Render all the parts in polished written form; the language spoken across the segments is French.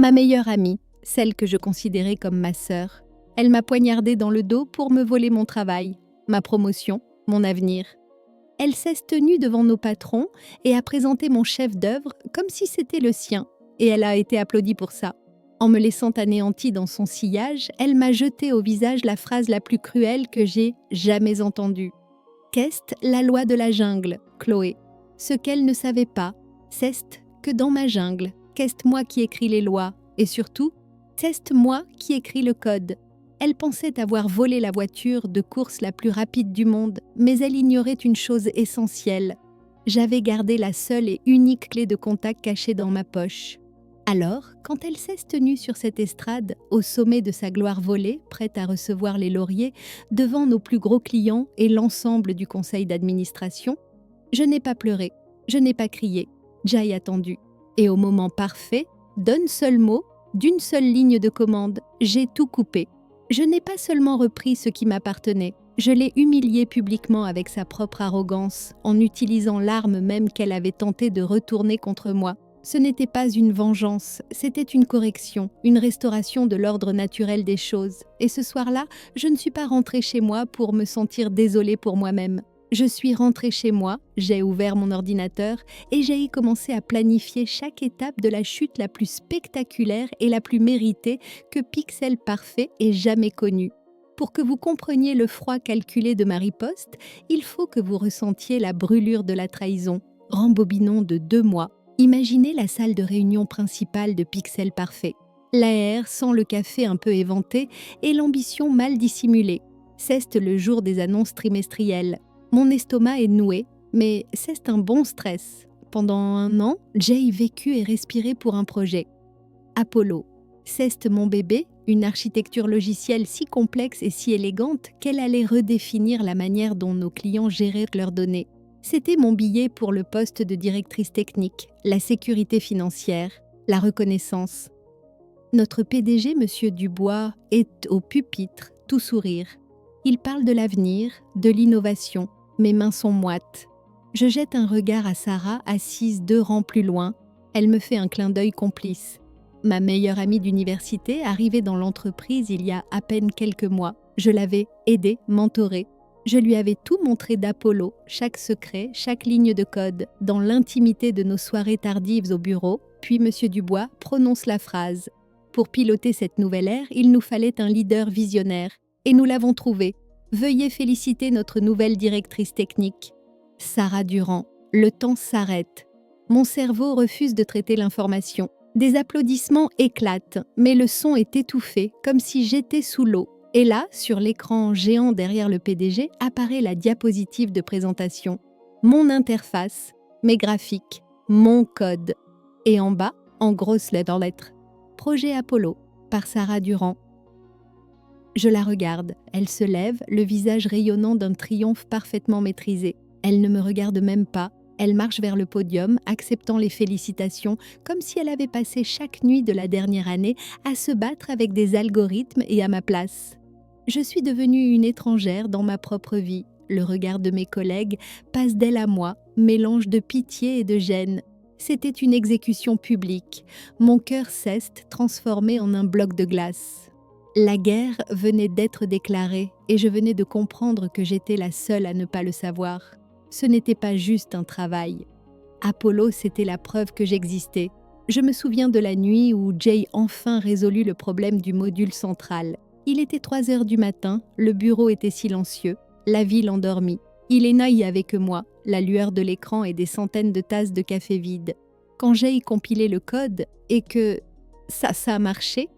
Ma meilleure amie, celle que je considérais comme ma sœur. Elle m'a poignardé dans le dos pour me voler mon travail, ma promotion, mon avenir. Elle s'est tenue devant nos patrons et a présenté mon chef d'œuvre comme si c'était le sien, et elle a été applaudie pour ça. En me laissant anéantie dans son sillage, elle m'a jeté au visage la phrase la plus cruelle que j'ai jamais entendue. Qu'est la loi de la jungle, Chloé? Ce qu'elle ne savait pas, c'est que dans ma jungle, qu'est moi qui écris les lois, et surtout, c'est moi qui écris le code. Elle pensait avoir volé la voiture de course la plus rapide du monde, mais elle ignorait une chose essentielle. J'avais gardé la seule et unique clé de contact cachée dans ma poche. Alors, quand elle s'est tenue sur cette estrade, au sommet de sa gloire volée, prête à recevoir les lauriers, devant nos plus gros clients et l'ensemble du conseil d'administration, je n'ai pas pleuré, je n'ai pas crié, j'ai attendu. Et au moment parfait, d'un seul mot, d'une seule ligne de commande, j'ai tout coupé. Je n'ai pas seulement repris ce qui m'appartenait, je l'ai humilié publiquement avec sa propre arrogance, en utilisant l'arme même qu'elle avait tenté de retourner contre moi. Ce n'était pas une vengeance, c'était une correction, une restauration de l'ordre naturel des choses. Et ce soir-là, je ne suis pas rentrée chez moi pour me sentir désolée pour moi-même. Je suis rentrée chez moi, j'ai ouvert mon ordinateur et j'ai commencé à planifier chaque étape de la chute la plus spectaculaire et la plus méritée que Pixel Parfait ait jamais connue. Pour que vous compreniez le froid calculé de ma riposte, il faut que vous ressentiez la brûlure de la trahison. Rembobinons de 2 mois. Imaginez la salle de réunion principale de Pixel Parfait. L'air sent le café un peu éventé et l'ambition mal dissimulée. C'est le jour des annonces trimestrielles. Mon estomac est noué, mais c'est un bon stress. Pendant 1 an, j'ai vécu et respiré pour un projet. Apollo. C'est mon bébé, une architecture logicielle si complexe et si élégante qu'elle allait redéfinir la manière dont nos clients géraient leurs données. C'était mon billet pour le poste de directrice technique, la sécurité financière, la reconnaissance. Notre PDG, M. Dubois, est au pupitre, tout sourire. Il parle de l'avenir, de l'innovation. Mes mains sont moites. Je jette un regard à Sarah, assise 2 rangs plus loin. Elle me fait un clin d'œil complice. Ma meilleure amie d'université, arrivée dans l'entreprise il y a à peine quelques mois. Je l'avais aidée, mentorée. Je lui avais tout montré d'Apollo, chaque secret, chaque ligne de code, dans l'intimité de nos soirées tardives au bureau. Puis M. Dubois prononce la phrase. Pour piloter cette nouvelle ère, il nous fallait un leader visionnaire. Et nous l'avons trouvé. Veuillez féliciter notre nouvelle directrice technique. Sarah Durand. Le temps s'arrête. Mon cerveau refuse de traiter l'information. Des applaudissements éclatent, mais le son est étouffé, comme si j'étais sous l'eau. Et là, sur l'écran géant derrière le PDG, apparaît la diapositive de présentation. Mon interface, mes graphiques, mon code. Et en bas, en grosses lettres, Projet Apollo, par Sarah Durand. Je la regarde, elle se lève, le visage rayonnant d'un triomphe parfaitement maîtrisé. Elle ne me regarde même pas, elle marche vers le podium, acceptant les félicitations, comme si elle avait passé chaque nuit de la dernière année à se battre avec des algorithmes et à ma place. Je suis devenue une étrangère dans ma propre vie. Le regard de mes collègues passe d'elle à moi, mélange de pitié et de gêne. C'était une exécution publique. Mon cœur s'est transformé en un bloc de glace. La guerre venait d'être déclarée et je venais de comprendre que j'étais la seule à ne pas le savoir. Ce n'était pas juste un travail. Apollo, c'était la preuve que j'existais. Je me souviens de la nuit où Jay enfin résolut le problème du module central. Il était 3 heures du matin, le bureau était silencieux, la ville endormie. Elena y avait que moi, la lueur de l'écran et des centaines de tasses de café vides. Quand Jay compilait le code et que ça a marché,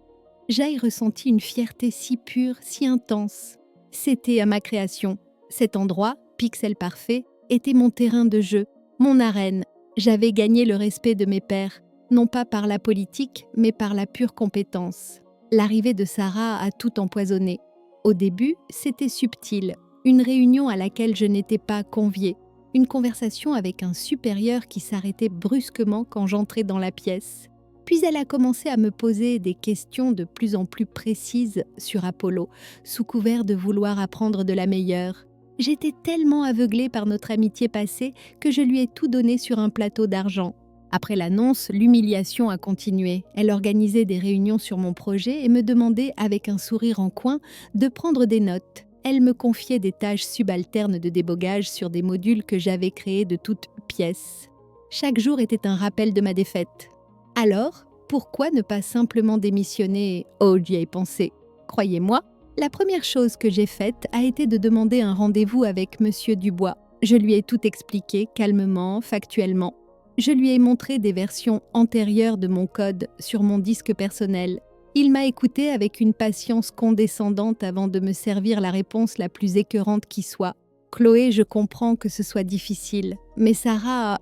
j'ai ressenti une fierté si pure, si intense. C'était à ma création. Cet endroit, Pixel Parfait, était mon terrain de jeu, mon arène. J'avais gagné le respect de mes pairs, non pas par la politique, mais par la pure compétence. L'arrivée de Sarah a tout empoisonné. Au début, c'était subtil, une réunion à laquelle je n'étais pas conviée, une conversation avec un supérieur qui s'arrêtait brusquement quand j'entrais dans la pièce. Puis elle a commencé à me poser des questions de plus en plus précises sur Apollo, sous couvert de vouloir apprendre de la meilleure. J'étais tellement aveuglée par notre amitié passée que je lui ai tout donné sur un plateau d'argent. Après l'annonce, l'humiliation a continué. Elle organisait des réunions sur mon projet et me demandait, avec un sourire en coin, de prendre des notes. Elle me confiait des tâches subalternes de débogage sur des modules que j'avais créés de toutes pièces. Chaque jour était un rappel de ma défaite. Alors, pourquoi ne pas simplement démissionner? Oh, j'y ai pensé. Croyez-moi, la première chose que j'ai faite a été de demander un rendez-vous avec Monsieur Dubois. Je lui ai tout expliqué, calmement, factuellement. Je lui ai montré des versions antérieures de mon code sur mon disque personnel. Il m'a écouté avec une patience condescendante avant de me servir la réponse la plus écœurante qui soit. « Chloé, je comprends que ce soit difficile, mais Sarah a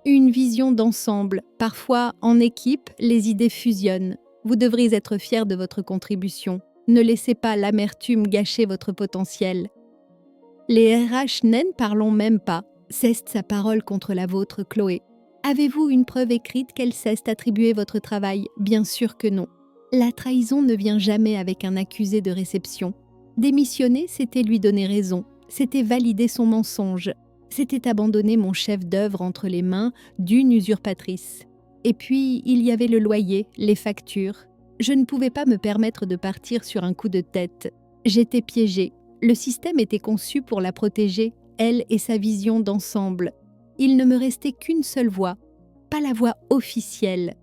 une vision d'ensemble. Parfois, en équipe, les idées fusionnent. Vous devriez être fiers de votre contribution. Ne laissez pas l'amertume gâcher votre potentiel. » Les RH n'en parlons même pas. Ceste sa parole contre la vôtre, Chloé. Avez-vous une preuve écrite qu'elle cesse d'attribuer votre travail? Bien sûr que non. La trahison ne vient jamais avec un accusé de réception. Démissionner, c'était lui donner raison. C'était valider son mensonge. C'était abandonner mon chef d'œuvre entre les mains d'une usurpatrice. Et puis, il y avait le loyer, les factures. Je ne pouvais pas me permettre de partir sur un coup de tête. J'étais piégée. Le système était conçu pour la protéger, elle et sa vision d'ensemble. Il ne me restait qu'une seule voie, pas la voie officielle,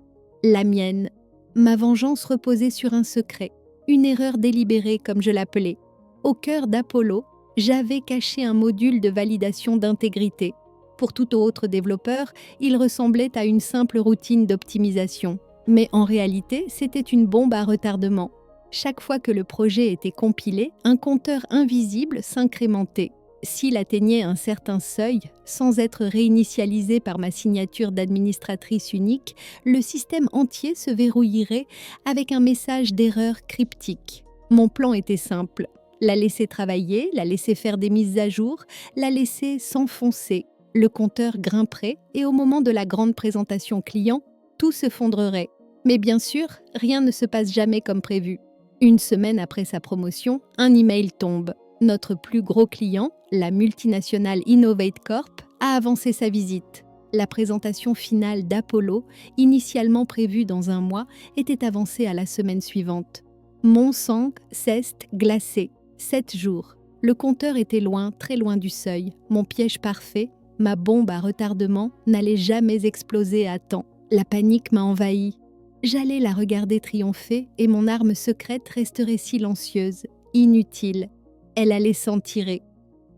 la mienne. Ma vengeance reposait sur un secret, une erreur délibérée comme je l'appelais. Au cœur d'Apollo, j'avais caché un module de validation d'intégrité. Pour tout autre développeur, il ressemblait à une simple routine d'optimisation. Mais en réalité, c'était une bombe à retardement. Chaque fois que le projet était compilé, un compteur invisible s'incrémentait. S'il atteignait un certain seuil, sans être réinitialisé par ma signature d'administratrice unique, le système entier se verrouillerait avec un message d'erreur cryptique. Mon plan était simple. La laisser travailler, la laisser faire des mises à jour, la laisser s'enfoncer. Le compteur grimperait et au moment de la grande présentation client, tout se fondrerait. Mais bien sûr, rien ne se passe jamais comme prévu. Une semaine après sa promotion, un email tombe. Notre plus gros client, la multinationale Innovate Corp, a avancé sa visite. La présentation finale d'Apollo, initialement prévue dans un mois, était avancée à la semaine suivante. Mon sang cesse glacé. 7 jours. Le compteur était loin, très loin du seuil. Mon piège parfait, ma bombe à retardement, n'allait jamais exploser à temps. La panique m'a envahi. J'allais la regarder triompher et mon arme secrète resterait silencieuse, inutile. Elle allait s'en tirer.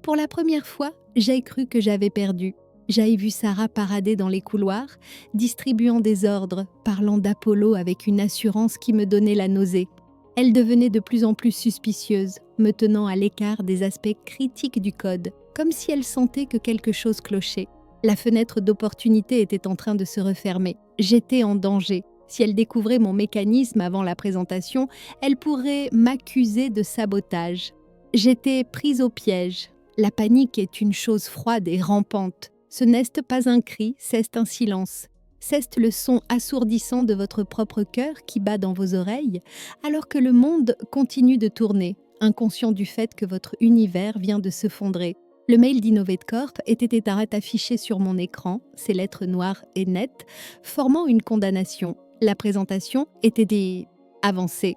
Pour la première fois, j'ai cru que j'avais perdu. J'ai vu Sarah parader dans les couloirs, distribuant des ordres, parlant d'Apollo avec une assurance qui me donnait la nausée. Elle devenait de plus en plus suspicieuse, me tenant à l'écart des aspects critiques du code, comme si elle sentait que quelque chose clochait. La fenêtre d'opportunité était en train de se refermer. J'étais en danger. Si elle découvrait mon mécanisme avant la présentation, elle pourrait m'accuser de sabotage. J'étais prise au piège. La panique est une chose froide et rampante. Ce n'est pas un cri, c'est un silence. C'est le son assourdissant de votre propre cœur qui bat dans vos oreilles, alors que le monde continue de tourner, inconscient du fait que votre univers vient de se fondrer. Le mail d'Innovate Corp était affiché sur mon écran, ses lettres noires et nettes, formant une condamnation. La présentation était avancée.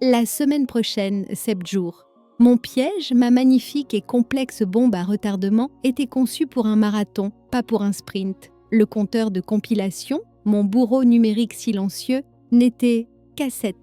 La semaine prochaine, 7 jours. Mon piège, ma magnifique et complexe bombe à retardement, était conçue pour un marathon, pas pour un sprint. Le compteur de compilation, mon bourreau numérique silencieux, n'était qu'à 7.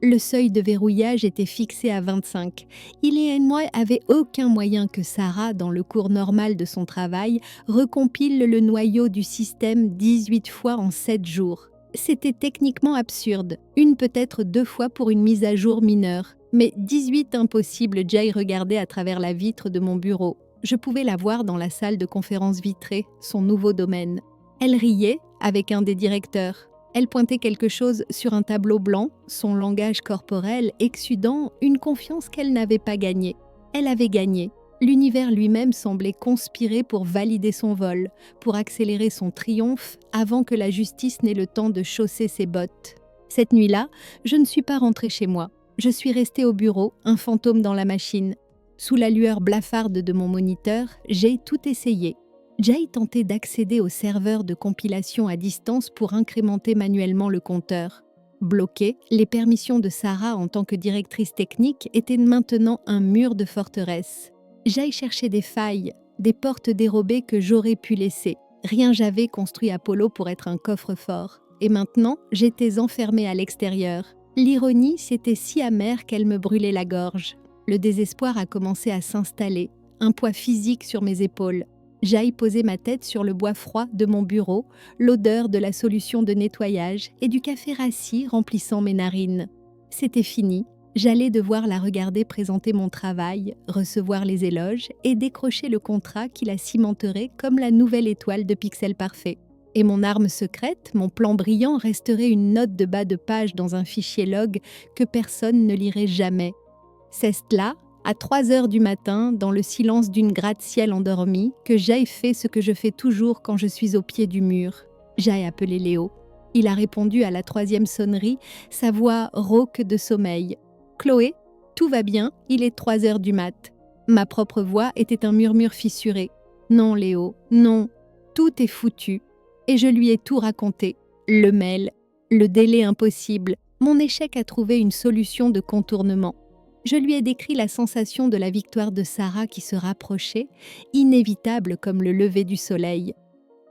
Le seuil de verrouillage était fixé à 25. Il et moi avaient aucun moyen que Sarah, dans le cours normal de son travail, recompile le noyau du système 18 fois en 7 jours. C'était techniquement absurde, une peut-être 2 fois pour une mise à jour mineure, mais 18 impossible. Jay regardait à travers la vitre de mon bureau. Je pouvais la voir dans la salle de conférence vitrée, son nouveau domaine. Elle riait avec un des directeurs. Elle pointait quelque chose sur un tableau blanc, son langage corporel exsudant une confiance qu'elle n'avait pas gagnée. Elle avait gagné. L'univers lui-même semblait conspirer pour valider son vol, pour accélérer son triomphe avant que la justice n'ait le temps de chausser ses bottes. Cette nuit-là, je ne suis pas rentrée chez moi. Je suis restée au bureau, un fantôme dans la machine. Sous la lueur blafarde de mon moniteur, j'ai tout essayé. Jay tentait d'accéder au serveur de compilation à distance pour incrémenter manuellement le compteur. Bloqué, les permissions de Sarah en tant que directrice technique étaient maintenant un mur de forteresse. Jay cherchait des failles, des portes dérobées que j'aurais pu laisser. Rien j'avais construit Apollo pour être un coffre-fort. Et maintenant, j'étais enfermée à l'extérieur. L'ironie, c'était si amère qu'elle me brûlait la gorge. Le désespoir a commencé à s'installer, un poids physique sur mes épaules. J'aille poser ma tête sur le bois froid de mon bureau, l'odeur de la solution de nettoyage et du café rassis remplissant mes narines. C'était fini. J'allais devoir la regarder présenter mon travail, recevoir les éloges et décrocher le contrat qui la cimenterait comme la nouvelle étoile de Pixel Parfait. Et mon arme secrète, mon plan brillant, resterait une note de bas de page dans un fichier log que personne ne lirait jamais. C'est là, à 3 heures du matin, dans le silence d'une gratte-ciel endormie, que j'ai fait ce que je fais toujours quand je suis au pied du mur. J'ai appelé Léo. Il a répondu à la 3e sonnerie, sa voix rauque de sommeil. « Chloé, tout va bien, il est 3 heures du mat. » Ma propre voix était un murmure fissuré. « Non, Léo, non, tout est foutu. » Et je lui ai tout raconté. Le mail, le délai impossible, mon échec à trouver une solution de contournement. Je lui ai décrit la sensation de la victoire de Sarah qui se rapprochait, inévitable comme le lever du soleil.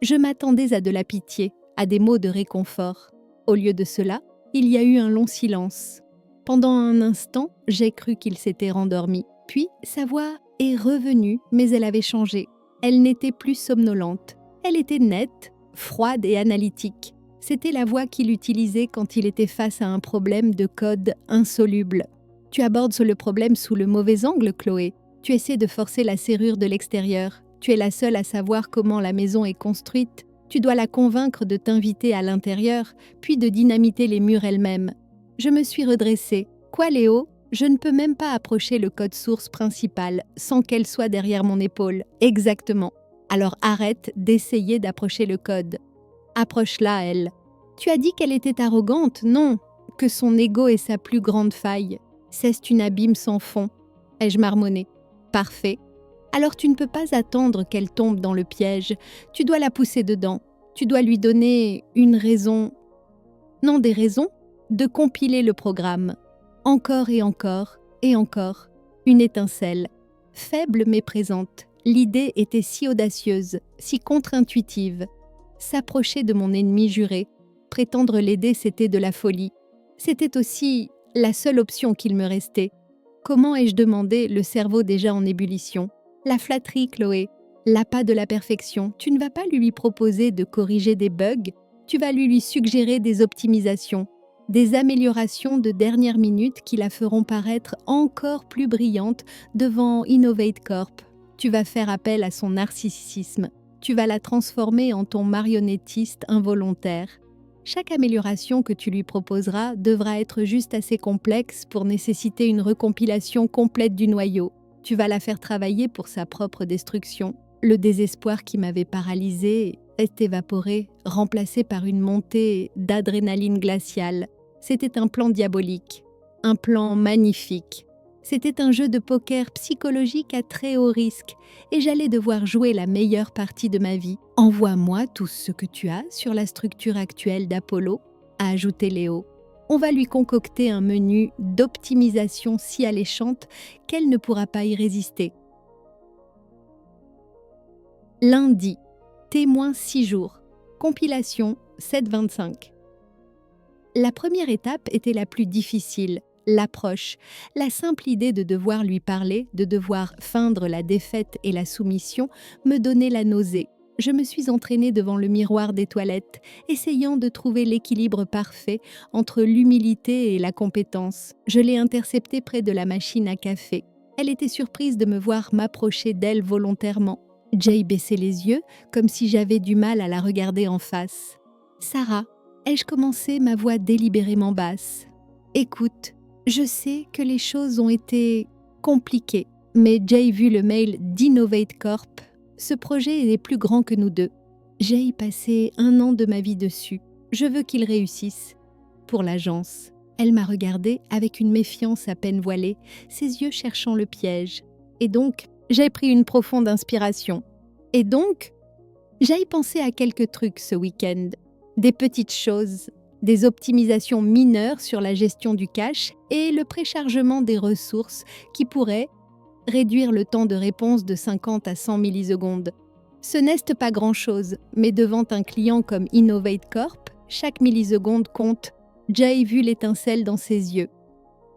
Je m'attendais à de la pitié, à des mots de réconfort. Au lieu de cela, il y a eu un long silence. Pendant un instant, j'ai cru qu'il s'était rendormi. Puis, sa voix est revenue, mais elle avait changé. Elle n'était plus somnolente. Elle était nette, froide et analytique. C'était la voix qu'il utilisait quand il était face à un problème de code insoluble. Tu abordes le problème sous le mauvais angle, Chloé. Tu essaies de forcer la serrure de l'extérieur. Tu es la seule à savoir comment la maison est construite. Tu dois la convaincre de t'inviter à l'intérieur, puis de dynamiter les murs elle-même. Je me suis redressée. Quoi, Léo ? Je ne peux même pas approcher le code source principal sans qu'elle soit derrière mon épaule. Exactement. Alors arrête d'essayer d'approcher le code. Approche-la, elle. Tu as dit qu'elle était arrogante, non ? Que son ego est sa plus grande faille. C'est une abîme sans fond. Ai-je marmonné ? Parfait. Alors tu ne peux pas attendre qu'elle tombe dans le piège. Tu dois la pousser dedans. Tu dois lui donner une raison. Non, des raisons de compiler le programme. Encore et encore, et encore. Une étincelle. Faible mais présente. L'idée était si audacieuse, si contre-intuitive. S'approcher de mon ennemi juré, prétendre l'aider, c'était de la folie. C'était aussi la seule option qu'il me restait. Comment ai-je demandé, le cerveau déjà en ébullition ? La flatterie, Chloé, l'appât de la perfection. Tu ne vas pas lui proposer de corriger des bugs, tu vas lui suggérer des optimisations, des améliorations de dernière minute qui la feront paraître encore plus brillante devant Innovate Corp. Tu vas faire appel à son narcissisme. Tu vas la transformer en ton marionnettiste involontaire. Chaque amélioration que tu lui proposeras devra être juste assez complexe pour nécessiter une recompilation complète du noyau. Tu vas la faire travailler pour sa propre destruction. Le désespoir qui m'avait paralysée est évaporé, remplacé par une montée d'adrénaline glaciale. C'était un plan diabolique, un plan magnifique. C'était un jeu de poker psychologique à très haut risque et j'allais devoir jouer la meilleure partie de ma vie. Envoie-moi tout ce que tu as sur la structure actuelle d'Apollo, a ajouté Léo. On va lui concocter un menu d'optimisation si alléchante qu'elle ne pourra pas y résister. Lundi, témoin 6 jours, compilation 7-25. La première étape était la plus difficile. L'approche, la simple idée de devoir lui parler, de devoir feindre la défaite et la soumission, me donnait la nausée. Je me suis entraînée devant le miroir des toilettes, essayant de trouver l'équilibre parfait entre l'humilité et la compétence. Je l'ai interceptée près de la machine à café. Elle était surprise de me voir m'approcher d'elle volontairement. Jay baissait les yeux, comme si j'avais du mal à la regarder en face. « Sarah, ai-je commencé, ma voix délibérément basse. Écoute, je sais que les choses ont été compliquées, mais Jay vu le mail d'Innovate Corp. Ce projet est plus grand que nous deux. J'ai passé 1 an de ma vie dessus. Je veux qu'il réussisse. Pour l'agence. » Elle m'a regardée avec une méfiance à peine voilée, ses yeux cherchant le piège. Et donc, j'ai pris une profonde inspiration. Et donc, J'ai pensé à quelques trucs ce week-end. Des petites choses, des optimisations mineures sur la gestion du cache et le préchargement des ressources qui pourraient réduire le temps de réponse de 50 à 100 millisecondes. Ce n'est pas grand-chose, mais devant un client comme Innovate Corp, chaque milliseconde compte. Jay vu l'étincelle dans ses yeux.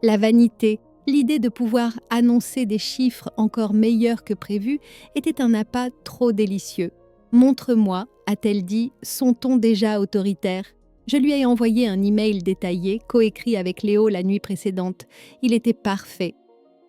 La vanité, l'idée de pouvoir annoncer des chiffres encore meilleurs que prévu, était un appât trop délicieux. « Montre-moi », a-t-elle dit, son ton déjà autoritaire. Je lui ai envoyé un email détaillé, coécrit avec Léo la nuit précédente. Il était parfait.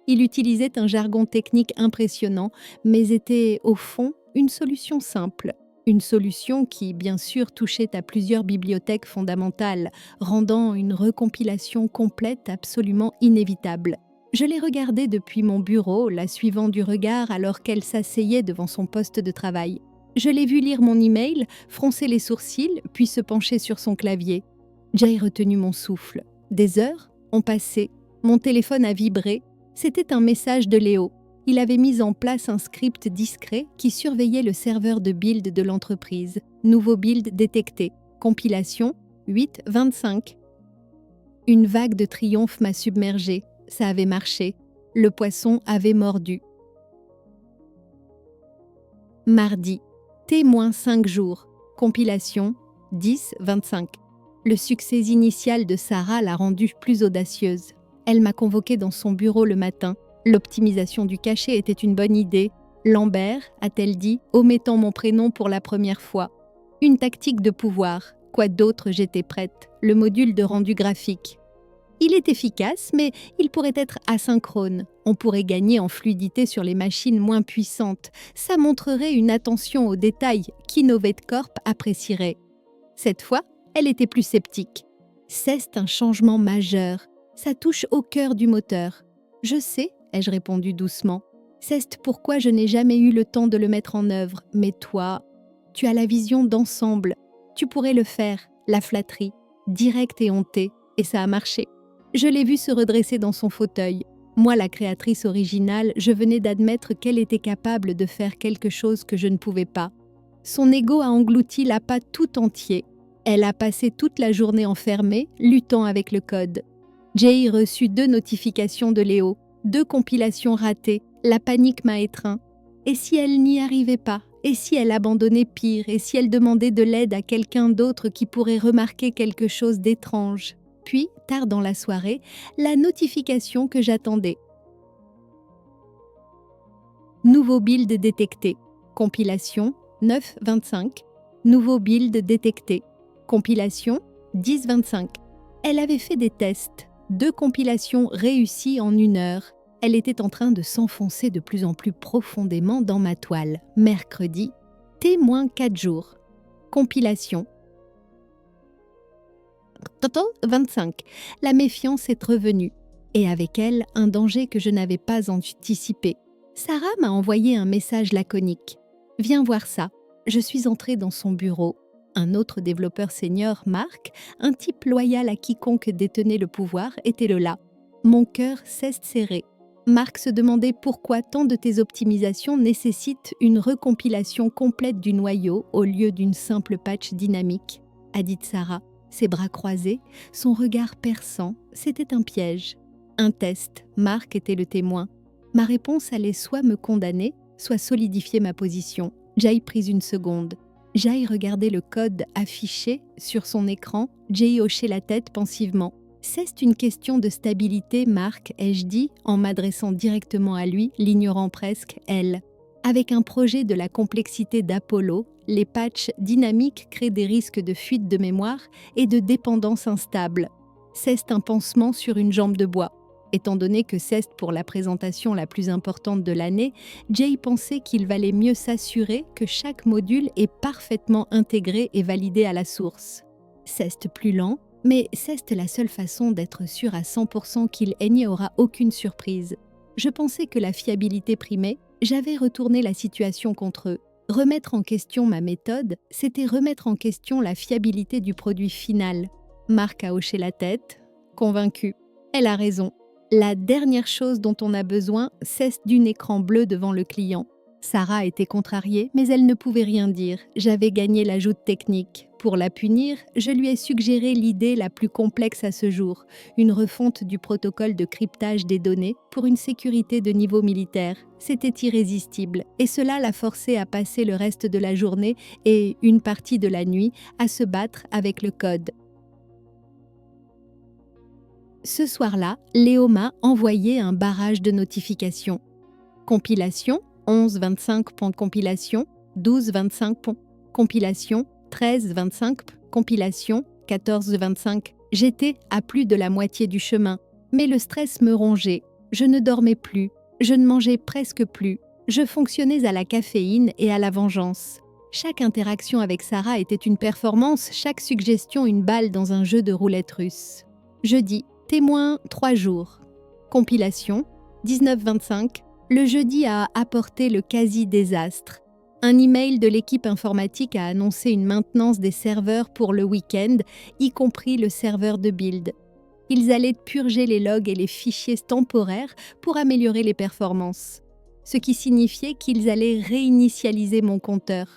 Il utilisait un jargon technique impressionnant, mais était, au fond, une solution simple. Une solution qui, bien sûr, touchait à plusieurs bibliothèques fondamentales, rendant une recompilation complète absolument inévitable. Je l'ai regardée depuis mon bureau, la suivant du regard alors qu'elle s'asseyait devant son poste de travail. Je l'ai vu lire mon email, froncer les sourcils, puis se pencher sur son clavier. J'ai retenu mon souffle. Des heures ont passé. Mon téléphone a vibré. C'était un message de Léo. Il avait mis en place un script discret qui surveillait le serveur de build de l'entreprise. Nouveau build détecté. Compilation 8.25. Une vague de triomphe m'a submergée. Ça avait marché. Le poisson avait mordu. Mardi. T-5 jours. Compilation 10.25. Le succès initial de Sarah l'a rendue plus audacieuse. Elle m'a convoquée dans son bureau le matin. L'optimisation du cachet était une bonne idée. Lambert, a-t-elle dit, omettant mon prénom pour la première fois. Une tactique de pouvoir. Quoi d'autre, j'étais prête. Le module de rendu graphique. Il est efficace, mais il pourrait être asynchrone. On pourrait gagner en fluidité sur les machines moins puissantes. Ça montrerait une attention aux détails qu'Innovate Corp apprécierait. Cette fois, elle était plus sceptique. C'est un changement majeur. Ça touche au cœur du moteur. Je sais, ai-je répondu doucement. C'est pourquoi je n'ai jamais eu le temps de le mettre en œuvre. Mais toi, tu as la vision d'ensemble. Tu pourrais le faire, la flatterie, directe et hontée. Et ça a marché. Je l'ai vue se redresser dans son fauteuil. Moi, la créatrice originale, je venais d'admettre qu'elle était capable de faire quelque chose que je ne pouvais pas. Son ego a englouti l'appât tout entier. Elle a passé toute la journée enfermée, luttant avec le code. Jay reçut 2 notifications de Léo, 2 compilations ratées. La panique m'a étreint. Et si elle n'y arrivait pas? Et si elle abandonnait pire? Et si elle demandait de l'aide à quelqu'un d'autre qui pourrait remarquer quelque chose d'étrange? Puis, tard dans la soirée, la notification que j'attendais. Nouveau build détecté. Compilation 9.25. Nouveau build détecté. Compilation 10.25. Elle avait fait des tests. 2 compilations réussies en 1 heure. Elle était en train de s'enfoncer de plus en plus profondément dans ma toile. Mercredi, T-4 jours. Compilation 25. La méfiance est revenue. Et avec elle, un danger que je n'avais pas anticipé. Sarah m'a envoyé un message laconique. « Viens voir ça ». Je suis entrée dans son bureau. Un autre développeur senior, Marc, un type loyal à quiconque détenait le pouvoir, était là. Mon cœur s'est serré. Marc se demandait pourquoi tant de tes optimisations nécessitent une recompilation complète du noyau au lieu d'une simple patch dynamique, a dit Sarah. Ses bras croisés, son regard perçant, c'était un piège. Un test, Marc était le témoin. Ma réponse allait soit me condamner, soit solidifier ma position. Jay prit une seconde. Jay regardait le code affiché sur son écran. Jay hochait la tête pensivement. « C'est une question de stabilité, Marc, ai-je dit, en m'adressant directement à lui, l'ignorant presque, elle. Avec un projet de la complexité d'Apollo, les patchs dynamiques créent des risques de fuite de mémoire et de dépendance instable. C'est un pansement sur une jambe de bois. Étant donné que c'est pour la présentation la plus importante de l'année, Jay pensait qu'il valait mieux s'assurer que chaque module est parfaitement intégré et validé à la source. C'est plus lent, mais c'est la seule façon d'être sûr à 100% qu'il n'y aura aucune surprise. Je pensais que la fiabilité primait, j'avais retourné la situation contre eux. Remettre en question ma méthode, c'était remettre en question la fiabilité du produit final. Marc a hoché la tête, convaincu. Elle a raison. La dernière chose dont on a besoin, c'est d'un écran bleu devant le client. Sarah était contrariée, mais elle ne pouvait rien dire. J'avais gagné la joute technique. Pour la punir, je lui ai suggéré l'idée la plus complexe à ce jour, une refonte du protocole de cryptage des données pour une sécurité de niveau militaire. C'était irrésistible, et cela l'a forcée à passer le reste de la journée et une partie de la nuit à se battre avec le code. Ce soir-là, Léo m'a envoyé un barrage de notifications. Compilation 11.25. Compilation 12.25. Compilation 13.25. Compilation 14.25. J'étais à plus de la moitié du chemin, mais le stress me rongeait. Je ne dormais plus, je ne mangeais presque plus. Je fonctionnais à la caféine et à la vengeance. Chaque interaction avec Sarah était une performance, chaque suggestion une balle dans un jeu de roulette russe. Jeudi, témoin 3 jours. Compilation 19.25. Le jeudi a apporté le quasi-désastre. Un email de l'équipe informatique a annoncé une maintenance des serveurs pour le week-end, y compris le serveur de build. Ils allaient purger les logs et les fichiers temporaires pour améliorer les performances, ce qui signifiait qu'ils allaient réinitialiser mon compteur.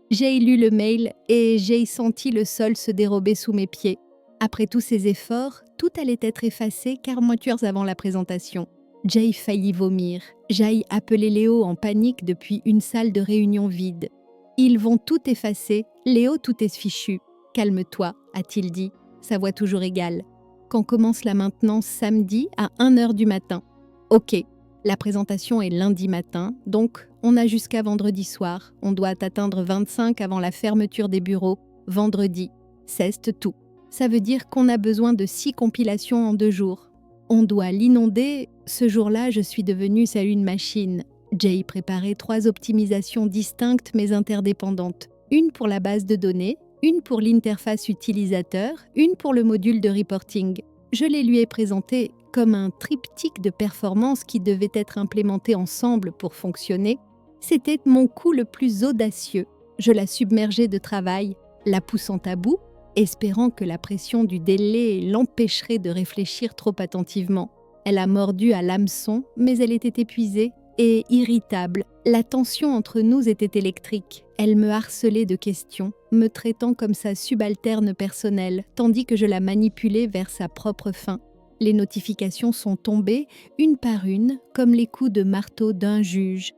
J'ai lu le mail et j'ai senti le sol se dérober sous mes pieds. Après tous ces efforts, tout allait être effacé 40 heures avant la présentation. J'ai failli vomir. J'ai appelé Léo en panique depuis une salle de réunion vide. Ils vont tout effacer, Léo tout est fichu. Calme-toi, a-t-il dit, sa voix toujours égale. Quand commence la maintenance samedi à 1h du matin. Ok, la présentation est lundi matin, donc on a jusqu'à vendredi soir. On doit atteindre 25 avant la fermeture des bureaux, vendredi. Ceste tout. Ça veut dire qu'on a besoin de 6 compilations en 2 jours. On doit l'inonder. Ce jour-là, je suis devenue seule une machine. J'ai préparé 3 optimisations distinctes mais interdépendantes. Une pour la base de données, une pour l'interface utilisateur, une pour le module de reporting. Je les lui ai présentées comme un triptyque de performance qui devait être implémenté ensemble pour fonctionner. C'était mon coup le plus audacieux. Je la submergeais de travail, la poussant à bout, espérant que la pression du délai l'empêcherait de réfléchir trop attentivement. Elle a mordu à l'hameçon, mais elle était épuisée et irritable. La tension entre nous était électrique. Elle me harcelait de questions, me traitant comme sa subalterne personnelle, tandis que je la manipulais vers sa propre fin. Les notifications sont tombées, une par une, comme les coups de marteau d'un juge.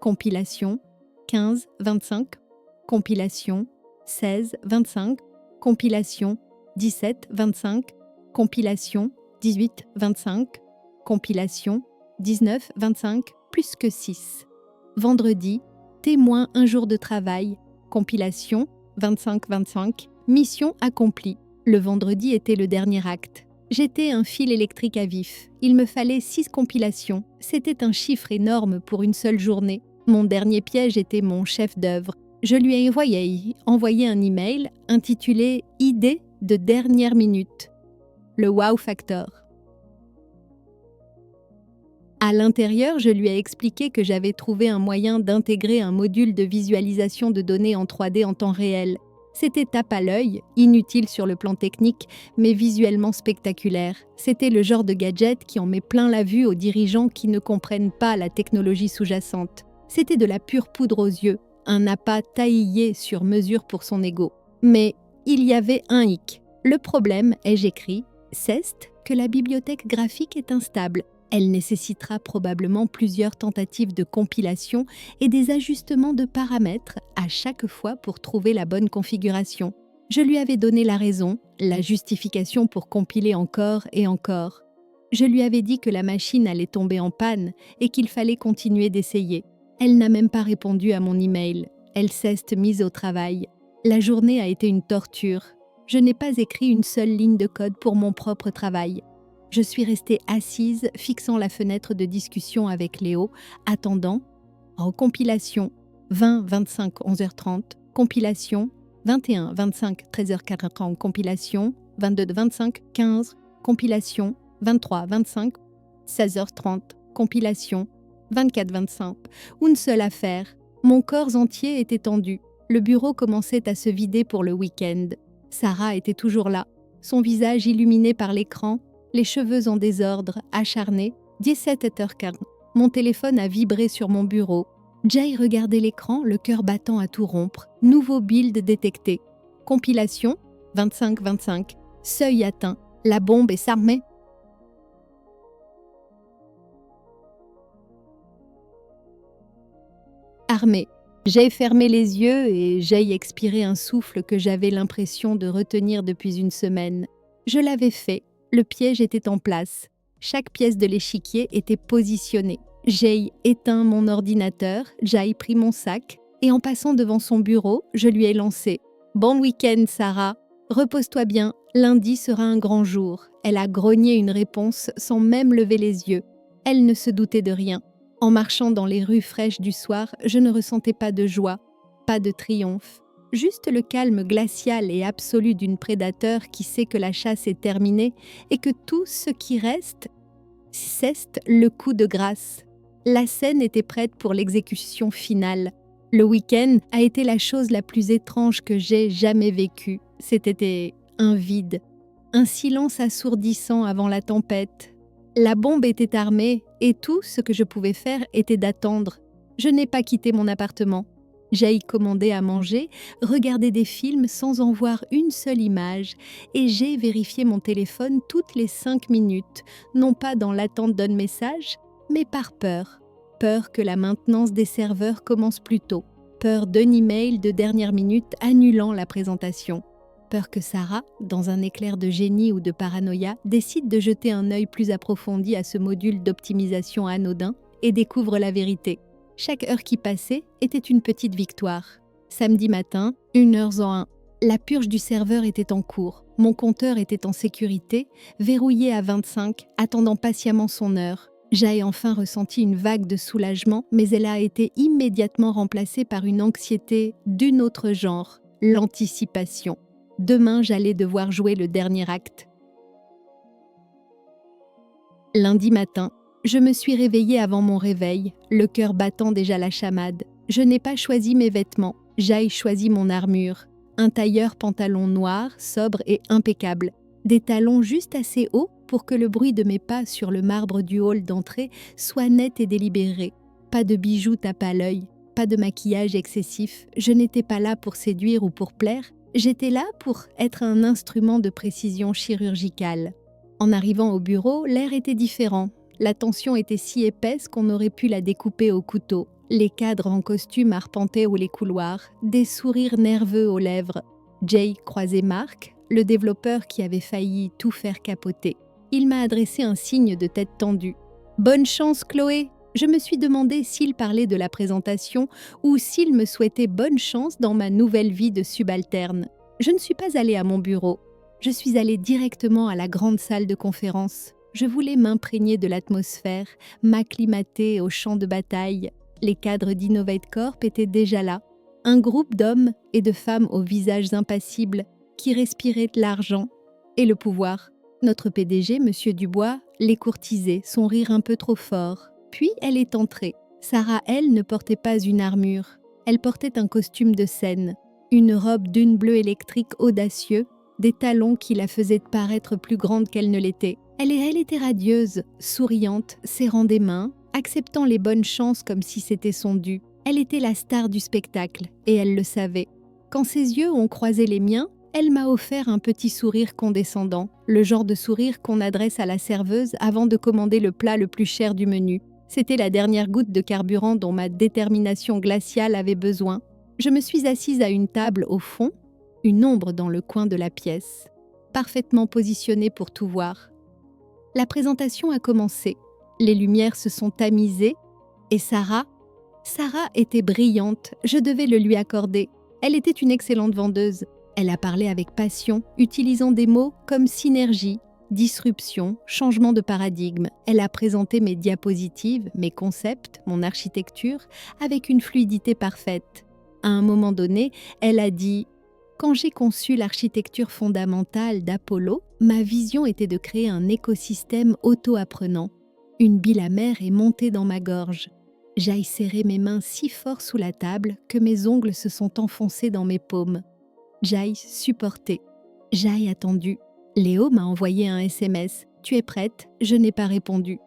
Compilation 15-25. Compilation 16-25. Compilation 17-25, compilation 18-25, compilation 19-25, plus que 6. Vendredi, témoin un jour de travail, compilation 25-25, mission accomplie. Le vendredi était le dernier acte. J'étais un fil électrique à vif. Il me fallait 6 compilations. C'était un chiffre énorme pour une seule journée. Mon dernier piège était mon chef d'œuvre. Je lui ai envoyé un email intitulé « Idée de dernière minute », le wow factor. À l'intérieur, je lui ai expliqué que j'avais trouvé un moyen d'intégrer un module de visualisation de données en 3D en temps réel. C'était tape à l'œil, inutile sur le plan technique, mais visuellement spectaculaire. C'était le genre de gadget qui en met plein la vue aux dirigeants qui ne comprennent pas la technologie sous-jacente. C'était de la pure poudre aux yeux. Un appât taillé sur mesure pour son ego. Mais il y avait un hic. Le problème, ai-je écrit, c'est que la bibliothèque graphique est instable. Elle nécessitera probablement plusieurs tentatives de compilation et des ajustements de paramètres à chaque fois pour trouver la bonne configuration. Je lui avais donné la raison, la justification pour compiler encore et encore. Je lui avais dit que la machine allait tomber en panne et qu'il fallait continuer d'essayer. Elle n'a même pas répondu à mon email. Elle s'est mise au travail. La journée a été une torture. Je n'ai pas écrit une seule ligne de code pour mon propre travail. Je suis restée assise, fixant la fenêtre de discussion avec Léo, attendant. Compilation 20-25 11h30, compilation 21-25 13h40, compilation 22-25 15, compilation 23-25 16h30, compilation 24-25, une seule affaire. Mon corps entier était tendu. Le bureau commençait à se vider pour le week-end. Sarah était toujours là, son visage illuminé par l'écran, les cheveux en désordre, acharnés. 17h15. Mon téléphone a vibré sur mon bureau. Jay regardait l'écran, le cœur battant à tout rompre. Nouveau build détecté. Compilation 25-25. Seuil atteint. La bombe est s'armée. Armée. J'ai fermé les yeux et j'ai expiré un souffle que j'avais l'impression de retenir depuis une semaine. Je l'avais fait. Le piège était en place. Chaque pièce de l'échiquier était positionnée. J'ai éteint mon ordinateur, j'ai pris mon sac et en passant devant son bureau, je lui ai lancé « Bon week-end, Sarah. Repose-toi bien, lundi sera un grand jour. » Elle a grogné une réponse sans même lever les yeux. Elle ne se doutait de rien. En marchant dans les rues fraîches du soir, je ne ressentais pas de joie, pas de triomphe. Juste le calme glacial et absolu d'une prédateur qui sait que la chasse est terminée et que tout ce qui reste, c'est le coup de grâce. La scène était prête pour l'exécution finale. Le week-end a été la chose la plus étrange que j'ai jamais vécue. C'était un vide, un silence assourdissant avant la tempête. La bombe était armée et tout ce que je pouvais faire était d'attendre. Je n'ai pas quitté mon appartement. J'ai commandé à manger, regardé des films sans en voir une seule image et j'ai vérifié mon téléphone toutes les 5 minutes, non pas dans l'attente d'un message, mais par peur. Peur que la maintenance des serveurs commence plus tôt. Peur d'un email de dernière minute annulant la présentation. Peur que Sarah, dans un éclair de génie ou de paranoïa, décide de jeter un œil plus approfondi à ce module d'optimisation anodin et découvre la vérité. Chaque heure qui passait était une petite victoire. Samedi matin, 1h01. La purge du serveur était en cours. Mon compteur était en sécurité, verrouillé à 25, attendant patiemment son heure. J'ai enfin ressenti une vague de soulagement, mais elle a été immédiatement remplacée par une anxiété d'un autre genre, l'anticipation. Demain, j'allais devoir jouer le dernier acte. Lundi matin, je me suis réveillée avant mon réveil, le cœur battant déjà la chamade. Je n'ai pas choisi mes vêtements, j'ai choisi mon armure. Un tailleur pantalon noir, sobre et impeccable. Des talons juste assez hauts pour que le bruit de mes pas sur le marbre du hall d'entrée soit net et délibéré. Pas de bijoux tape à l'œil, pas de maquillage excessif. Je n'étais pas là pour séduire ou pour plaire. J'étais là pour être un instrument de précision chirurgicale. En arrivant au bureau, l'air était différent. La tension était si épaisse qu'on aurait pu la découper au couteau. Les cadres en costume arpentaient les couloirs, des sourires nerveux aux lèvres. Jay croisait Mark, le développeur qui avait failli tout faire capoter. Il m'a adressé un signe de tête tendue. « Bonne chance, Chloé !» Je me suis demandé s'il parlait de la présentation ou s'il me souhaitait bonne chance dans ma nouvelle vie de subalterne. Je ne suis pas allée à mon bureau. Je suis allée directement à la grande salle de conférence. Je voulais m'imprégner de l'atmosphère, m'acclimater au champ de bataille. Les cadres d'Innovate Corp étaient déjà là. Un groupe d'hommes et de femmes aux visages impassibles qui respiraient l'argent et le pouvoir. Notre PDG, M. Dubois, les courtisait, son rire un peu trop fort. Puis elle est entrée. Sarah, elle, ne portait pas une armure. Elle portait un costume de scène, une robe d'une bleu électrique audacieux, des talons qui la faisaient paraître plus grande qu'elle ne l'était. Elle était radieuse, souriante, serrant des mains, acceptant les bonnes chances comme si c'était son dû. Elle était la star du spectacle, et elle le savait. Quand ses yeux ont croisé les miens, elle m'a offert un petit sourire condescendant, le genre de sourire qu'on adresse à la serveuse avant de commander le plat le plus cher du menu. C'était la dernière goutte de carburant dont ma détermination glaciale avait besoin. Je me suis assise à une table au fond, une ombre dans le coin de la pièce, parfaitement positionnée pour tout voir. La présentation a commencé. Les lumières se sont tamisées et Sarah était brillante, je devais le lui accorder. Elle était une excellente vendeuse. Elle a parlé avec passion, utilisant des mots comme synergie, disruption, changement de paradigme. Elle a présenté mes diapositives, mes concepts, mon architecture, avec une fluidité parfaite. À un moment donné, elle a dit « Quand j'ai conçu l'architecture fondamentale d'Apollo, ma vision était de créer un écosystème auto-apprenant. Une bile amère est montée dans ma gorge. J'ai serré mes mains si fort sous la table que mes ongles se sont enfoncés dans mes paumes. J'ai supporté. J'ai attendu. Léo m'a envoyé un SMS. « Tu es prête ?» Je n'ai pas répondu.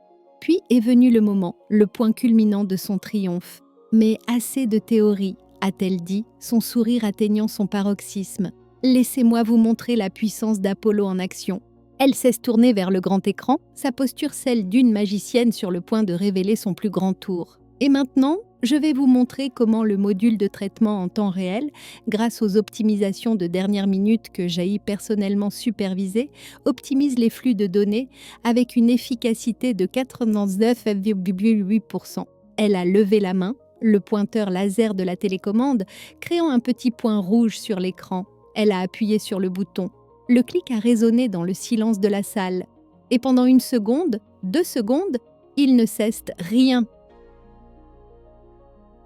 Puis est venu le moment, le point culminant de son triomphe. Mais assez de théorie, a-t-elle dit, son sourire atteignant son paroxysme. Laissez-moi vous montrer la puissance d'Apollo en action. Elle s'est tournée vers le grand écran, sa posture celle d'une magicienne sur le point de révéler son plus grand tour. Et maintenant, je vais vous montrer comment le module de traitement en temps réel, grâce aux optimisations de dernière minute que j'ai personnellement supervisées, optimise les flux de données avec une efficacité de 99,8%. Elle a levé la main, le pointeur laser de la télécommande, créant un petit point rouge sur l'écran. Elle a appuyé sur le bouton. Le clic a résonné dans le silence de la salle. Et pendant 1 seconde, 2 secondes, il ne cesse rien.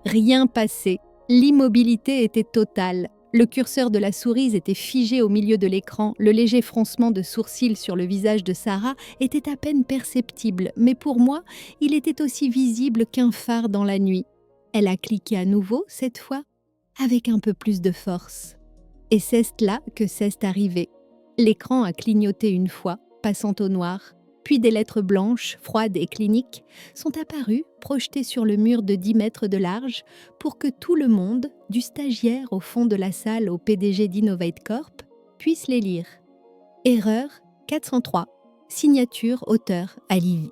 Rien passé. L'immobilité était totale. Le curseur de la souris était figé au milieu de l'écran. Le léger froncement de sourcils sur le visage de Sarah était à peine perceptible, mais pour moi, il était aussi visible qu'un phare dans la nuit. Elle a cliqué à nouveau, cette fois, avec un peu plus de force. Et c'est là que c'est arrivé. L'écran a clignoté une fois, passant au noir. Puis des lettres blanches, froides et cliniques, sont apparues, projetées sur le mur de 10 mètres de large, pour que tout le monde, du stagiaire au fond de la salle au PDG d'Innovate Corp, puisse les lire. Erreur 403. Signature auteur Alivi.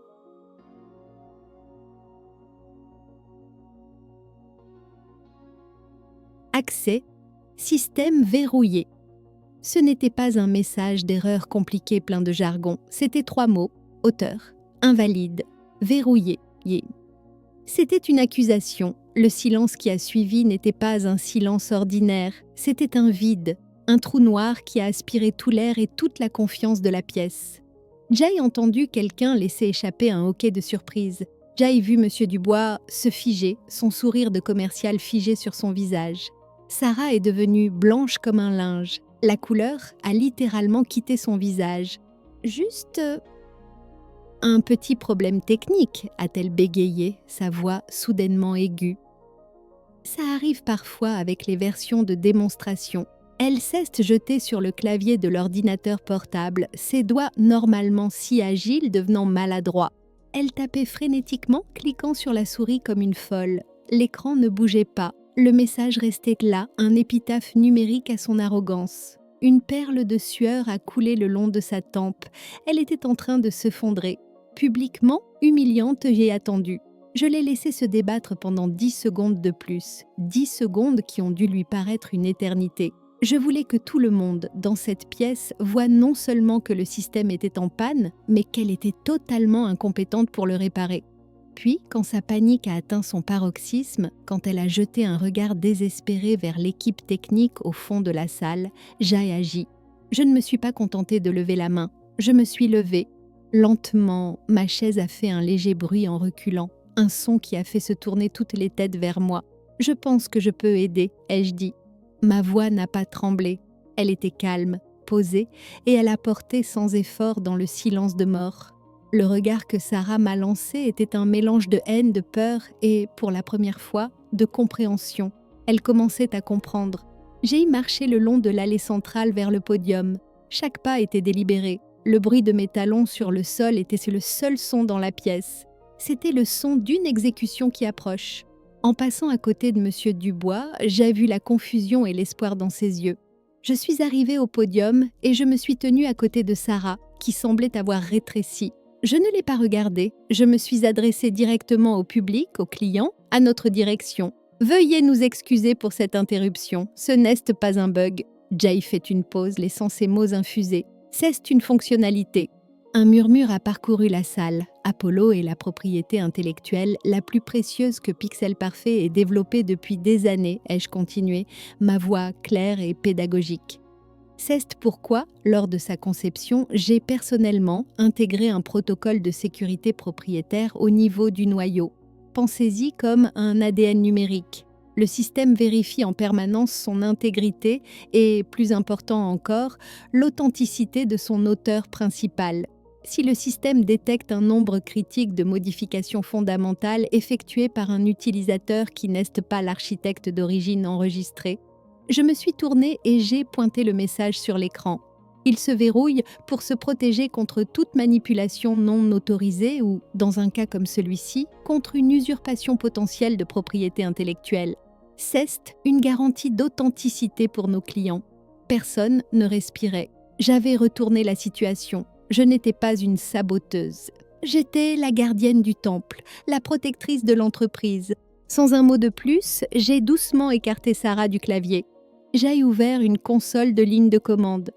Accès. Système verrouillé. Ce n'était pas un message d'erreur compliqué plein de jargon, c'était 3 mots. Auteur, invalide, verrouillé. C'était une accusation. Le silence qui a suivi n'était pas un silence ordinaire, c'était un vide, un trou noir qui a aspiré tout l'air et toute la confiance de la pièce. Jay a entendu quelqu'un laisser échapper un hoquet de surprise. Jay vit M. Dubois se figer, son sourire de commercial figé sur son visage. Sarah est devenue blanche comme un linge. La couleur a littéralement quitté son visage. Juste un petit problème technique, a-t-elle bégayé, sa voix soudainement aiguë. Ça arrive parfois avec les versions de démonstration. Elle s'est jetée sur le clavier de l'ordinateur portable, ses doigts normalement si agiles devenant maladroits. Elle tapait frénétiquement, cliquant sur la souris comme une folle. L'écran ne bougeait pas. Le message restait là, un épitaphe numérique à son arrogance. Une perle de sueur a coulé le long de sa tempe. Elle était en train de se fondrer. Publiquement, humiliante, j'ai attendu. Je l'ai laissé se débattre pendant 10 secondes de plus. 10 secondes qui ont dû lui paraître une éternité. Je voulais que tout le monde, dans cette pièce, voie non seulement que le système était en panne, mais qu'elle était totalement incompétente pour le réparer. Puis, quand sa panique a atteint son paroxysme, quand elle a jeté un regard désespéré vers l'équipe technique au fond de la salle, j'ai agi. Je ne me suis pas contentée de lever la main. Je me suis levée. Lentement, ma chaise a fait un léger bruit en reculant, un son qui a fait se tourner toutes les têtes vers moi. « Je pense que je peux aider », ai-je dit. Ma voix n'a pas tremblé. Elle était calme, posée, et elle a porté sans effort dans le silence de mort. Le regard que Sarah m'a lancé était un mélange de haine, de peur et, pour la première fois, de compréhension. Elle commençait à comprendre. J'ai marché le long de l'allée centrale vers le podium. Chaque pas était délibéré. Le bruit de mes talons sur le sol était le seul son dans la pièce. C'était le son d'une exécution qui approche. En passant à côté de M. Dubois, j'ai vu la confusion et l'espoir dans ses yeux. Je suis arrivée au podium et je me suis tenue à côté de Sarah, qui semblait avoir rétréci. Je ne l'ai pas regardée. Je me suis adressée directement au public, aux clients, à notre direction. « Veuillez nous excuser pour cette interruption. Ce n'est pas un bug. » Jay fait une pause, laissant ses mots infuser. « C'est une fonctionnalité. » Un murmure a parcouru la salle. Apollo est la propriété intellectuelle la plus précieuse que Pixel Parfait ait développée depuis des années, ai-je continué, ma voix claire et pédagogique. C'est pourquoi, lors de sa conception, j'ai personnellement intégré un protocole de sécurité propriétaire au niveau du noyau. Pensez-y comme un ADN numérique. Le système vérifie en permanence son intégrité et, plus important encore, l'authenticité de son auteur principal. Si le système détecte un nombre critique de modifications fondamentales effectuées par un utilisateur qui n'est pas l'architecte d'origine enregistré, je me suis tournée et j'ai pointé le message sur l'écran. Il se verrouille pour se protéger contre toute manipulation non autorisée ou, dans un cas comme celui-ci, contre une usurpation potentielle de propriété intellectuelle. CEST, une garantie d'authenticité pour nos clients. Personne ne respirait. J'avais retourné la situation. Je n'étais pas une saboteuse. J'étais la gardienne du temple, la protectrice de l'entreprise. Sans un mot de plus, j'ai doucement écarté Sarah du clavier. J'ai ouvert une console de ligne de commande.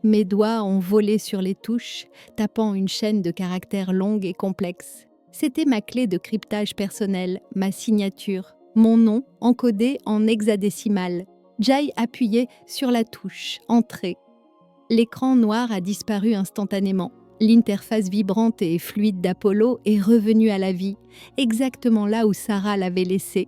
Mes doigts ont volé sur les touches, tapant une chaîne de caractères longue et complexe. C'était ma clé de cryptage personnel, ma signature, mon nom encodé en hexadécimal. Jai appuyait sur la touche « Entrée ». L'écran noir a disparu instantanément. L'interface vibrante et fluide d'Apollo est revenue à la vie, exactement là où Sarah l'avait laissée.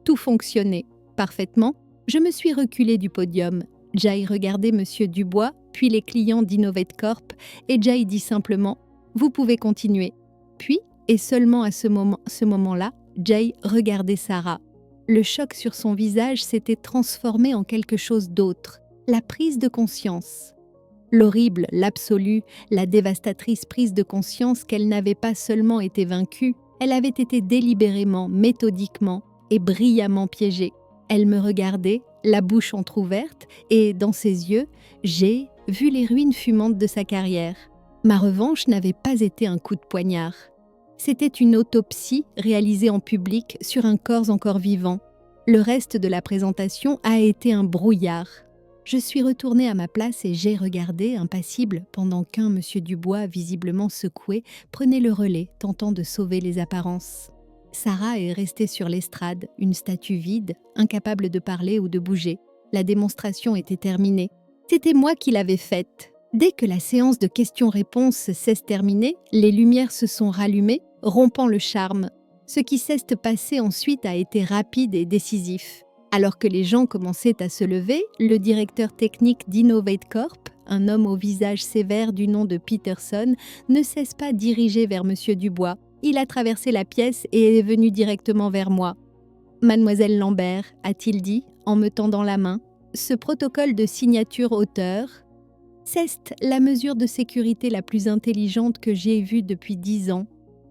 Tout fonctionnait parfaitement. Je me suis reculée du podium. Jai regardait Monsieur Dubois, puis les clients d'Innovate Corp, et Jai dit simplement « Vous pouvez continuer ». Puis, et seulement à ce moment-là, Jai regardait Sarah. Le choc sur son visage s'était transformé en quelque chose d'autre, la prise de conscience. L'horrible, l'absolue, la dévastatrice prise de conscience qu'elle n'avait pas seulement été vaincue, elle avait été délibérément, méthodiquement et brillamment piégée. Elle me regardait, la bouche entr'ouverte, et dans ses yeux, j'ai vu les ruines fumantes de sa carrière. Ma revanche n'avait pas été un coup de poignard. C'était une autopsie réalisée en public sur un corps encore vivant. Le reste de la présentation a été un brouillard. Je suis retournée à ma place et j'ai regardé, impassible, pendant qu'un Monsieur Dubois, visiblement secoué, prenait le relais, tentant de sauver les apparences. Sarah est restée sur l'estrade, une statue vide, incapable de parler ou de bouger. La démonstration était terminée. C'était moi qui l'avais faite. Dès que la séance de questions-réponses s'est terminée, les lumières se sont rallumées, rompant le charme. Ce qui s'est passé ensuite a été rapide et décisif. Alors que les gens commençaient à se lever, le directeur technique d'Innovate Corp, un homme au visage sévère du nom de Peterson, ne cesse pas diriger vers Monsieur Dubois. Il a traversé la pièce et est venu directement vers moi. « Mademoiselle Lambert », a-t-il dit, en me tendant la main, « ce protocole de signature auteur, c'est la mesure de sécurité la plus intelligente que j'ai vue depuis 10 ans.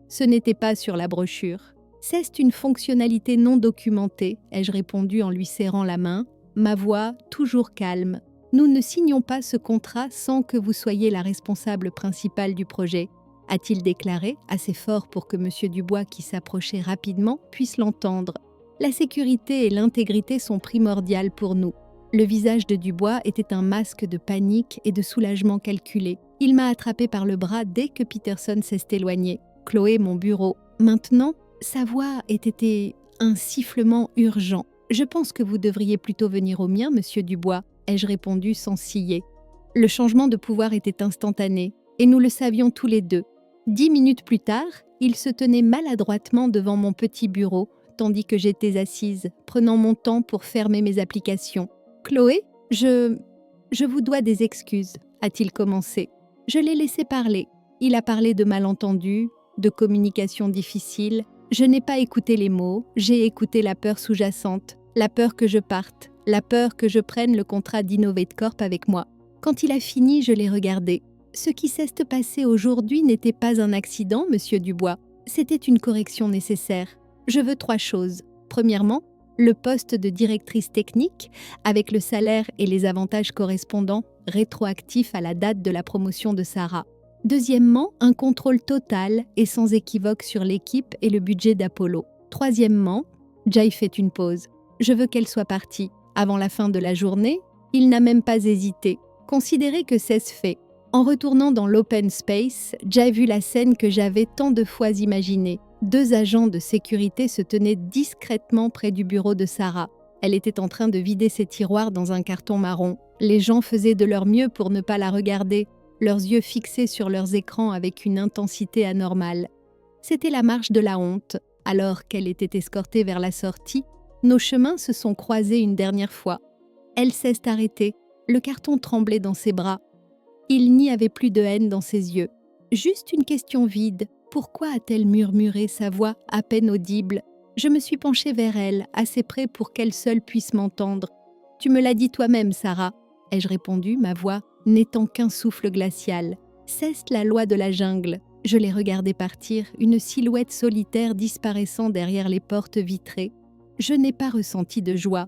Ce n'était pas sur la brochure. C'est une fonctionnalité non documentée, ai-je répondu en lui serrant la main, ma voix toujours calme. Nous ne signons pas ce contrat sans que vous soyez la responsable principale du projet. A-t-il déclaré, assez fort pour que Monsieur Dubois, qui s'approchait rapidement, puisse l'entendre. La sécurité et l'intégrité sont primordiales pour nous. Le visage de Dubois était un masque de panique et de soulagement calculé. Il m'a attrapé par le bras dès que Peterson s'est éloigné. Chloé, mon bureau. Maintenant, sa voix était un sifflement urgent. Je pense que vous devriez plutôt venir au mien, Monsieur Dubois, ai-je répondu sans ciller. Le changement de pouvoir était instantané, et nous le savions tous les deux. 10 minutes plus tard, il se tenait maladroitement devant mon petit bureau, tandis que j'étais assise, prenant mon temps pour fermer mes applications. « Chloé, je vous dois des excuses », a-t-il commencé. Je l'ai laissé parler. Il a parlé de malentendus, de communication difficile. Je n'ai pas écouté les mots, j'ai écouté la peur sous-jacente, la peur que je parte, la peur que je prenne le contrat d'Innovate Corp avec moi. Quand il a fini, je l'ai regardé. Ce qui s'est passé aujourd'hui n'était pas un accident, Monsieur Dubois. C'était une correction nécessaire. Je veux 3 choses. Premièrement, le poste de directrice technique, avec le salaire et les avantages correspondants, rétroactifs à la date de la promotion de Sarah. Deuxièmement, un contrôle total et sans équivoque sur l'équipe et le budget d'Apollo. Troisièmement, Jai fait une pause. Je veux qu'elle soit partie. Avant la fin de la journée, il n'a même pas hésité. Considérez que c'est fait. En retournant dans l'open space, Jai vu la scène que j'avais tant de fois imaginée. 2 agents de sécurité se tenaient discrètement près du bureau de Sarah. Elle était en train de vider ses tiroirs dans un carton marron. Les gens faisaient de leur mieux pour ne pas la regarder, leurs yeux fixés sur leurs écrans avec une intensité anormale. C'était la marche de la honte. Alors qu'elle était escortée vers la sortie, nos chemins se sont croisés une dernière fois. Elle s'est arrêtée. Le carton tremblait dans ses bras. Il n'y avait plus de haine dans ses yeux. Juste une question vide. Pourquoi a-t-elle murmuré sa voix à peine audible? Je me suis penchée vers elle, assez près pour qu'elle seule puisse m'entendre. « Tu me l'as dit toi-même, Sarah », ai-je répondu, ma voix n'étant qu'un souffle glacial. Ceste la loi de la jungle. Je les regardais partir, une silhouette solitaire disparaissant derrière les portes vitrées. Je n'ai pas ressenti de joie,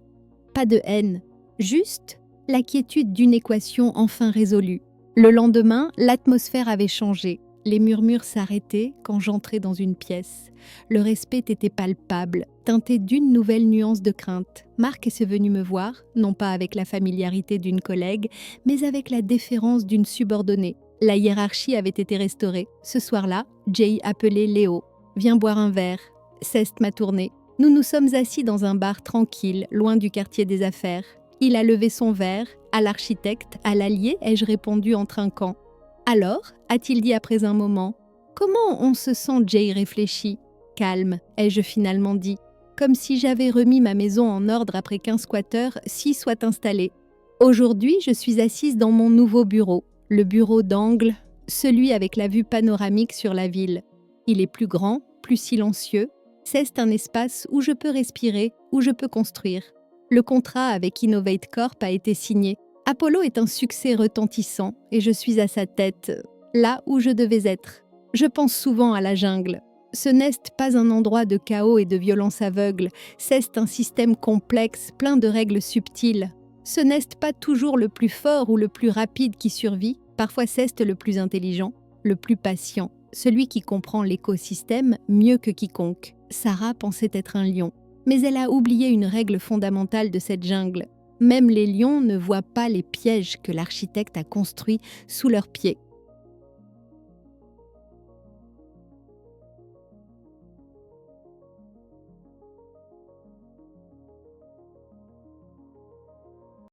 pas de haine, juste la quiétude d'une équation enfin résolue. Le lendemain, l'atmosphère avait changé. Les murmures s'arrêtaient quand j'entrais dans une pièce. Le respect était palpable, teinté d'une nouvelle nuance de crainte. Marc est venu me voir, non pas avec la familiarité d'une collègue, mais avec la déférence d'une subordonnée. La hiérarchie avait été restaurée. Ce soir-là, Jay appelait Léo. « Viens boire un verre. » Ceste m'a tourné. Nous nous sommes assis dans un bar tranquille, loin du quartier des affaires. Il a levé son verre. À l'architecte, à l'allié, ai-je répondu en trinquant. « Alors » a-t-il dit après un moment. « Comment on se sent ?» Jay réfléchit. « Calme » ai-je finalement dit. Comme si j'avais remis ma maison en ordre après qu'un squatteur s'y soit installé. Aujourd'hui, je suis assise dans mon nouveau bureau. Le bureau d'angle, celui avec la vue panoramique sur la ville. Il est plus grand, plus silencieux. C'est un espace où je peux respirer, où je peux construire. Le contrat avec Innovate Corp a été signé. Apollo est un succès retentissant et je suis à sa tête, là où je devais être. Je pense souvent à la jungle. Ce n'est pas un endroit de chaos et de violence aveugle, c'est un système complexe, plein de règles subtiles. Ce n'est pas toujours le plus fort ou le plus rapide qui survit, parfois c'est le plus intelligent, le plus patient, celui qui comprend l'écosystème mieux que quiconque. Sarah pensait être un lion, mais elle a oublié une règle fondamentale de cette jungle. Même les lions ne voient pas les pièges que l'architecte a construits sous leurs pieds.